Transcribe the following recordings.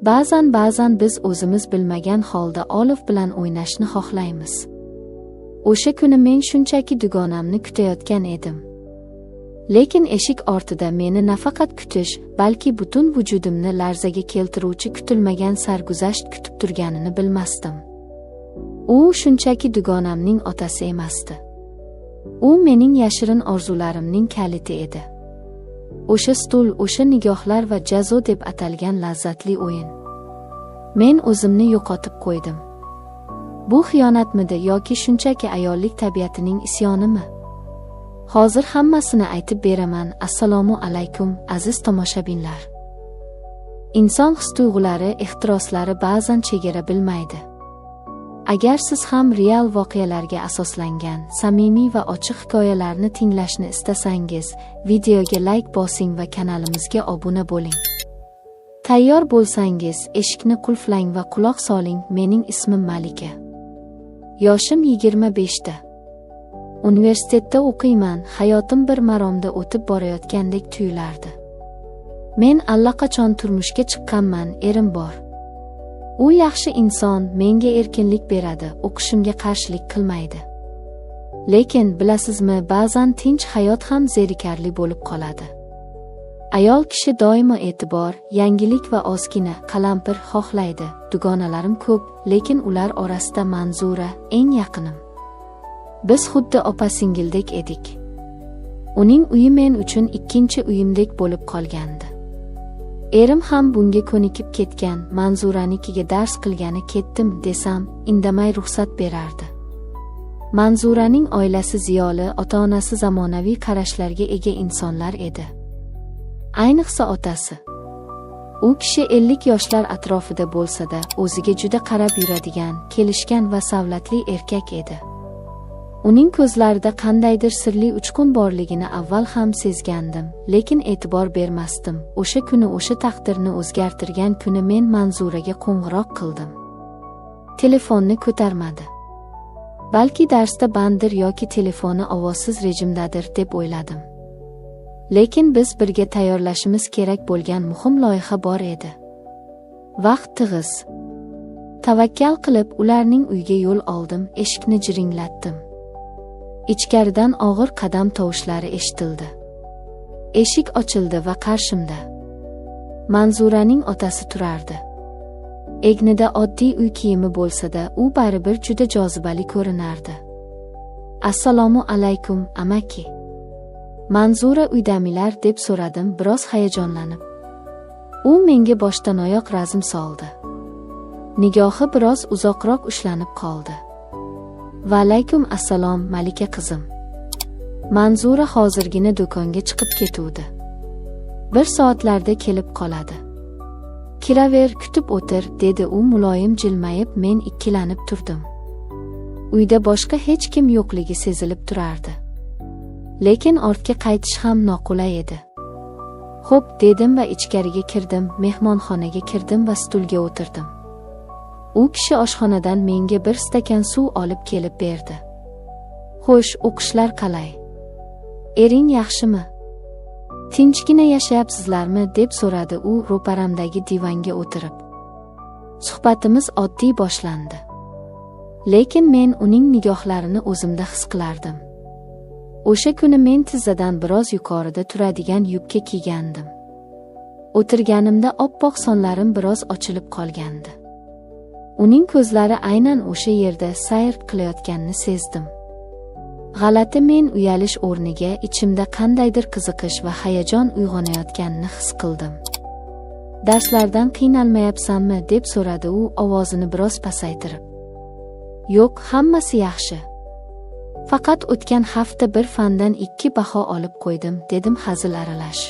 Ba'zan biz o'zimiz bilmagan holda olov bilan o'ynashni xohlaymiz. O'sha kuni men shunchaki dugonamni kutayotgan edim. Lekin eshik ortida meni nafaqat kutish, balki butun vujudimni larzaga keltiruvchi kutilmagan sarguzasht kutib turganini bilmasdim. U shunchaki dugonamning otasi emasdi. U mening yashirin orzularimning kaliti edi. O'sha stul, o'sha nigohlar va jazo deb atalgan lazzatli o'yin. Men o'zimni yo'qotib qo'ydim. Bu xiyonatmidi yoki shunchaki ayollik tabiatining isyonimi? Hozir hammasini aytib beraman. Assalomu alaykum, aziz tomoshabinlar. Inson his-tuyg'ulari, ehtiroslari ba'zan chegara bilmaydi. Agar siz ham real voqealarga asoslangan, samimiy va ochiq hikoyalarni tinglashni istasangiz, videoga like bosing va kanalimizga obuna bo'ling. Tayyor bo'lsangiz, eshikni qulflang va quloq soling. Mening ismim Malika. Yoshim 25 ta. Universitetda o'qiyman. Hayotim bir maromda o'tib borayotgandek tuyulardi. Men allaqachon turmushga chiqqanman, erim bor. U yaxshi inson, menga erkinlik beradi, o'qishimga qarshilik qilmaydi. Lekin bilasizmi, ba'zan tinch hayot ham zerikarli bo'lib qoladi. Ayol kishi doimo e'tibor, yangilik va ozgina qalampir xohlaydi. Dugonalarim ko'p, lekin ular orasida Manzura eng yaqinim. Biz xuddi opa-singildek edik. Uning uyi men uchun ikkinchi uyimdek bo'lib qolgandi. Erim ham bunga ko'nikib ketgan. Manzuranikiga dars qilgani ketdim desam, indamay ruxsat berardi. Manzuraning oilasi ziyoli, ota-onasi zamonaviy qarashlarga ega insonlar edi. Ayniqsa otasi. U kishi 50 yoshlar atrofida bo'lsa-da, o'ziga juda qarab yuradigan, kelishgan va savlatli erkak edi. Uning ko'zlarida qandaydir sirli uchqun borligini avval ham sezgandim, lekin e'tibor bermasdim. O'sha kuni, o'sha taqdirni o'zgartirgan kuni men Manzuraga qo'ng'iroq qildim. Telefonni ko'tarmadi. Balki darsda banddir yoki telefoni ovozsiz rejimdadir deb o'yladim. Lekin biz birga tayyorlashimiz kerak bo'lgan muhim loyiha bor edi. Vaqt tig'iz. Tavakkal qilib ularning uyiga yo'l oldim, eshikni jiringlatdim. Ichkaridan og'ir qadam tovushlari eshitildi. Eshik ochildi va qarshimda Manzuraning otasi turardi. Egnida oddiy uy kiyimi bo'lsa-da, u baribir juda jozibali ko'rinardi. Assalomu alaykum, amaki. Manzura uydamilar deb so'radim, biroz hayajonlanib. U menga boshdan oyoq razm soldi. Nigohi biroz uzoqroq ushlanib qoldi. Va alaykum assalom, Malika qizim. Manzura hozirgina do'konga chiqib ketuvdi. 1 soatlarda kelib qoladi. Kiraver, kutib o'tir, dedi u muloyim jilmayib. Men ikkilanib turdim. Uyda boshqa hech kim yo'qligi sezilib turardi. Lekin ortga qaytish ham noqulay edi. Xo'p, dedim va ichkariga kirdim. Mehmonxonaga kirdim va stulga o'tirdim. U kishi oshxonadan menga 1 stakan suv olib kelib berdi. Xo'sh, o'qishlar qalay? Ering yaxshimi? Tinchgina yashayapsizlarmi? deb so'radi u ro'paramdagi divanga o'tirib. Suhbatimiz oddiy boshlandi. Lekin men uning nigohlarini o'zimda his qilardim. O'sha kuni men tizzadan biroz yuqorida turadigan yubka kiygandim. O'tirganimda oppoq sonlarim biroz ochilib qolgandi. Uning ko'zlari aynan o'sha yerda sayr qilayotganini sezdim. G'alati, men uyalish o'rniga ichimda qandaydir qiziqish va hayajon uyg'onayotganini his qildim. Darslardan qiynalmayapsanmi? deb so'radi u ovozini biroz pasaytirib. Yo'q, hammasi yaxshi. Faqat o'tgan hafta bir fandan 2 baho olib qo'ydim, dedim hazil aralash.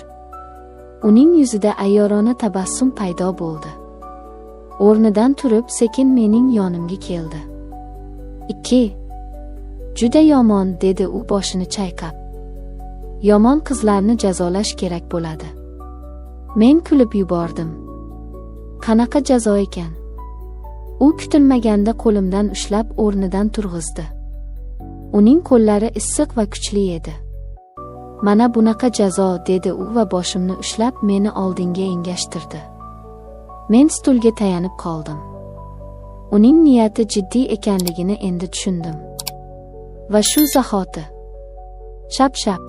Uning yuzida ayyorona tabassum paydo bo'ldi. O'rnidan turib sekin mening yonimga keldi. 2. Juda yomon, dedi u boshini chayqab. Yomon qizlarni jazolash kerak bo'ladi. Men kulib yubordim. Qanaqa jazo ekan? U kutilmaganda qo'limdan ushlab o'rnidan turg'izdi. Uning qo'llari issiq va kuchli edi. Mana bunaqa jazo, dedi u va boshimni ushlab meni oldinga engashtirdi. Men stulga tayanib qoldim. Uning niyati jiddiy ekanligini endi tushundim. Va shu zahoti shap-shap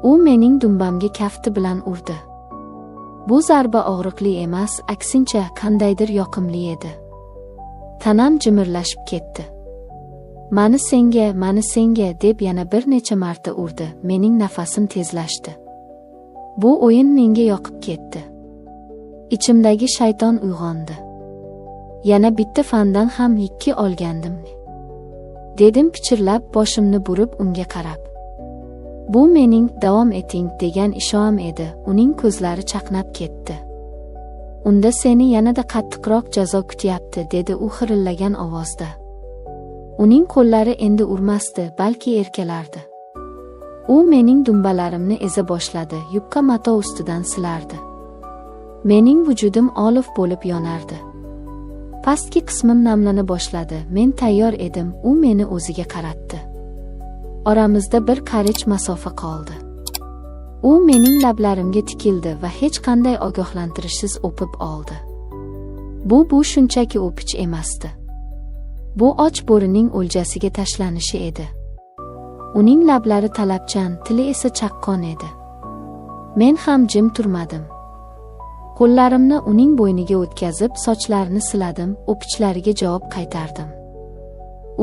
u mening dumbamga kafti bilan urdi. Bu zarba og'riqli emas, aksincha qandaydir yoqimli edi. Tanam jimirlashib ketdi. Mani senga deb yana bir necha marta urdi. Mening nafasim tezlashdi. Bu o'yin menga yoqib ketdi. Ichimdagi shayton uyg'ondi. Yana bitta fandan ham 2 olgandim, dedim pichirlab, boshimni burib unga qarab. Bu mening davom eting degan ishonchim edi. Uning ko'zlari chaqnab ketdi. Unda seni yanada qattiqroq jazo kutyapti, dedi u xirillagan ovozda. Uning qo'llari endi urmasdi, balki erkalardi. U mening dumbalarimni eza boshladi, yupqa mato ustidan silardi. Mening vujudim olov bo'lib yonardi. Pastki qismim namlana boshladi. Men tayyor edim. U meni o'ziga qaratdi. Oramizda bir qarich masofa qoldi. U mening lablarimga tikildi va hech qanday ogohlantirishsiz o'pib oldi. Bu shunchaki o'pish emasdi. Bu och bo'rining o'ljasiga tashlanishi edi. Uning lablari talabchan, tili esa chaqqon edi. Men ham jim turmadim. Qo'llarimni uning bo'yniga o'tkazib, sochlarini siladim, o'pichlariga javob qaytardim.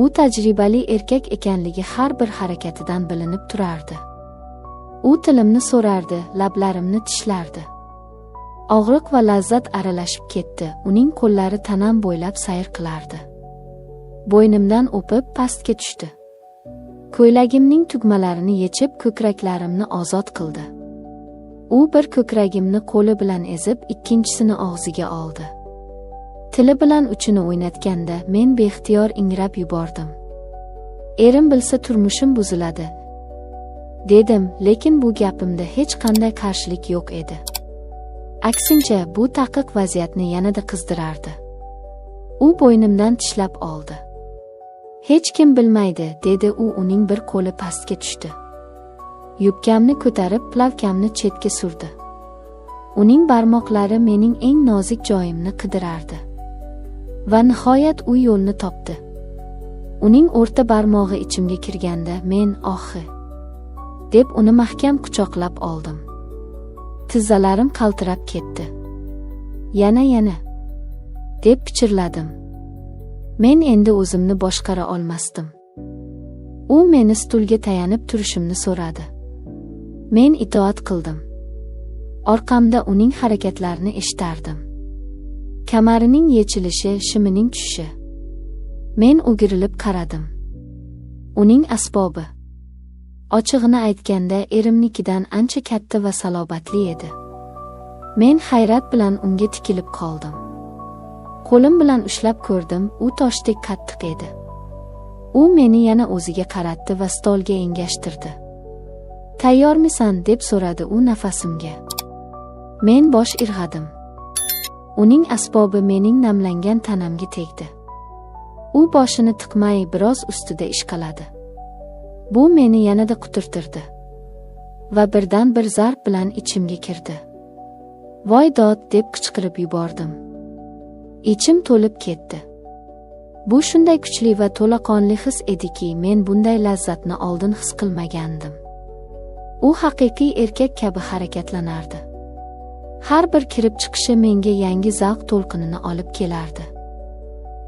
U tajribali erkak ekanligi har bir harakatidan bilinib turardi. U tilimni so'rardi, lablarimni tishlardi. Og'riq va lazzat aralashib ketdi. Uning qo'llari tanam bo'ylab sayr qilardi. Bo'ynimdan o'pib pastga tushdi. Ko'ylagimning tugmalarini yechib, ko'kraklarimni ozod qildi. U bir ko'kragimni qo'li bilan ezib, ikkinchisini og'ziga oldi. Tili bilan uchini o'ynatganda men beixtiyor ingrab yubordim. Erim bilsa turmushim buziladi, dedim, lekin bu gapimda hech qanday qarshilik yo'q edi. Aksincha, bu taqiq vaziyatni yanada qizdirardi. U bo'ynimdan tishlab oldi. Hech kim bilmaydi, dedi u. Uning bir qo'li pastga tushdi. Yubkamni ko'tarib, plavkamni chetga surdi. Uning barmoqlari mening eng nozik joyimni qidirardi. Va nihoyat u yo'lni topdi. Uning o'rta barmog'i ichimga kirganda men "Ohi!" deb uni mahkam quchoqlab oldim. Tizzalarim qaltirab ketdi. Yana deb pichirladim. Men endi o'zimni boshqara olmasdim. U meni stulga tayanib turishimni so'radi. Men itoat qildim. Orqamda uning harakatlarini eshitardim. Kamarining yechilishi, shimining tushishi. Men o'girilib qaradim. Uning asbobi, ochig'ini aytganda, erimnikidan ancha katta va salobatli edi. Men hayrat bilan unga tikilib qoldim. Qo'lim bilan ushlab ko'rdim, u toshdek qattiq edi. U meni yana o'ziga qaratdi va stolga engashtirdi. "Tayyormisan?" deb so'radi u nafasimga. Men bosh irg'adim. Uning asbobi mening namlangan tanamga tegdi. U boshini tiqmay biroz ustida ishqaladi. Bu meni yanada quturtirdi va birdan bir zarb bilan ichimga kirdi. "Voy dod!" deb qichqirib yubordim. Ichim to'lib ketdi. Bu shunday kuchli va to'laqonli his ediki, men bunday lazzatni oldin his qilmagandim. U haqiqiy erkak kabi harakatlanardi. Har bir kirib chiqishi menga yangi zavq to'lqinini olib kelardi.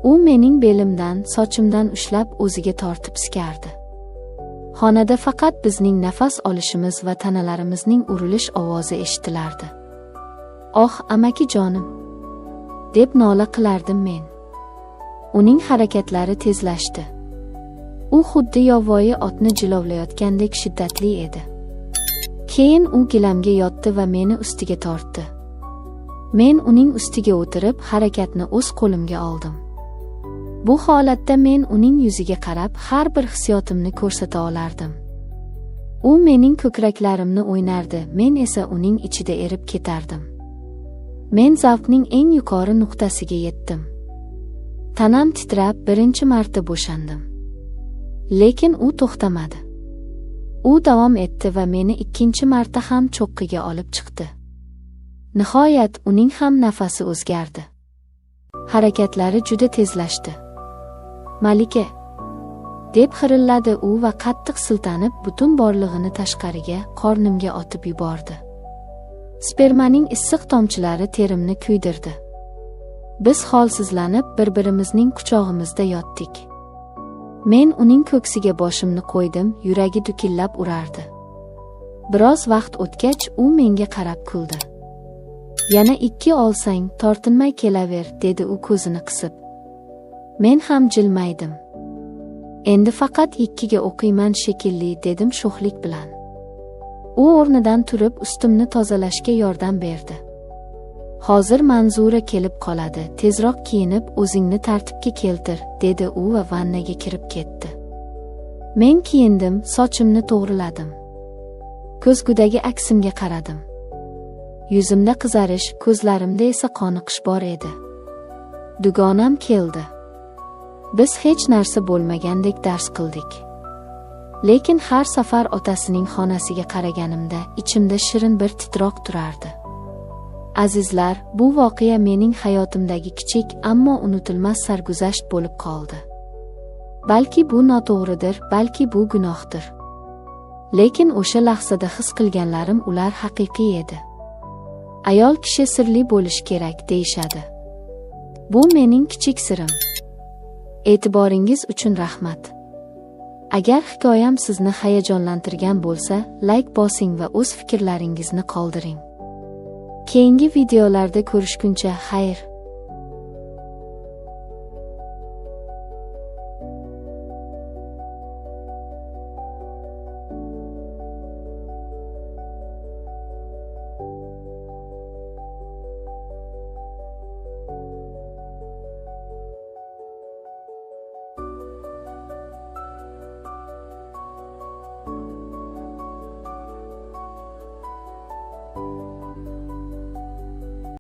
U mening belimdan, sochimdan ushlab o'ziga tortib sikardi. Xonada faqat bizning nafas olishimiz va tanalarimizning urilish ovozi eshitilardi. "Oh, amaki jonim!" deb nola qilardim men. Uning harakatlari tezlashdi. U xuddi yovvoyi otni jilovlayotgandek shiddatli edi. Keyin u gilamga yotdi va meni ustiga tortdi. Men uning ustiga o'tirib, harakatni o'z qo'limga oldim. Bu holatda men uning yuziga qarab, har bir hissiyotimni ko'rsata olardim. U mening ko'kraklarimni o'ynardi, men esa uning ichida erib ketardim. Men zavqning eng yuqori nuqtasiga yetdim. Tanam titrab, birinchi marta bo'shandim. Lekin u to'xtamadi. U davom etdi va meni ikkinchi marta ham cho'qqiga olib chiqdi. Nihoyat uning ham nafasi o'zgardi. Harakatlari juda tezlashdi. "Malika!" deb xirilladi u va qattiq siltanib, butun borlig'ini tashqariga, qornimga otib yubordi. Spermaning issiq tomchilari terimni kuydirdi. Biz holsizlanib bir-birimizning quchog'imizda yotdik. Men uning ko'ksiga boshimni qo'ydim, yuragi dukillab urardi. Biroz vaqt o'tgach u menga qarab kuldi. "Yana 2 olsang, tortinmay kelaver", dedi u ko'zini qisib. Men ham jilmaydim. "Endi faqat 2ga o'qiyman shekilli", dedim sho'xlik bilan. U o'rnidan turib ustimni tozalashga yordam berdi. "Hozir Manzura kelib qoladi, tezroq kiyinib o'zingni tartibga keltir", dedi u va vannaga kirib ketdi. Men kiyindim, sochimni to'g'riladim. Ko'zgudagi aksimga qaradim. Yuzimda qizarish, ko'zlarimda esa qoniqish bor edi. Dugonam keldi. Biz hech narsa bo'lmagandek dars qildik. Lekin har safar otasining xonasiga qaraganimda ichimda shirin bir titroq turardi. Azizlar, bu voqea mening hayotimdagi kichik, ammo unutilmas sarguzasht bo'lib qoldi. Balki bu noto'g'ridir, balki bu gunohdir. Lekin o'sha lahzada his qilganlarim ular haqiqiy edi. Ayol kishi sirli bo'lish kerak, deyshadi. Bu mening kichik sirim. E'tiboringiz uchun rahmat. Agar hikoyam sizni hayajonlantirgan bo'lsa, like bosing va o'z fikrlaringizni qoldiring. Keyingi videolarda ko'rishguncha xayr.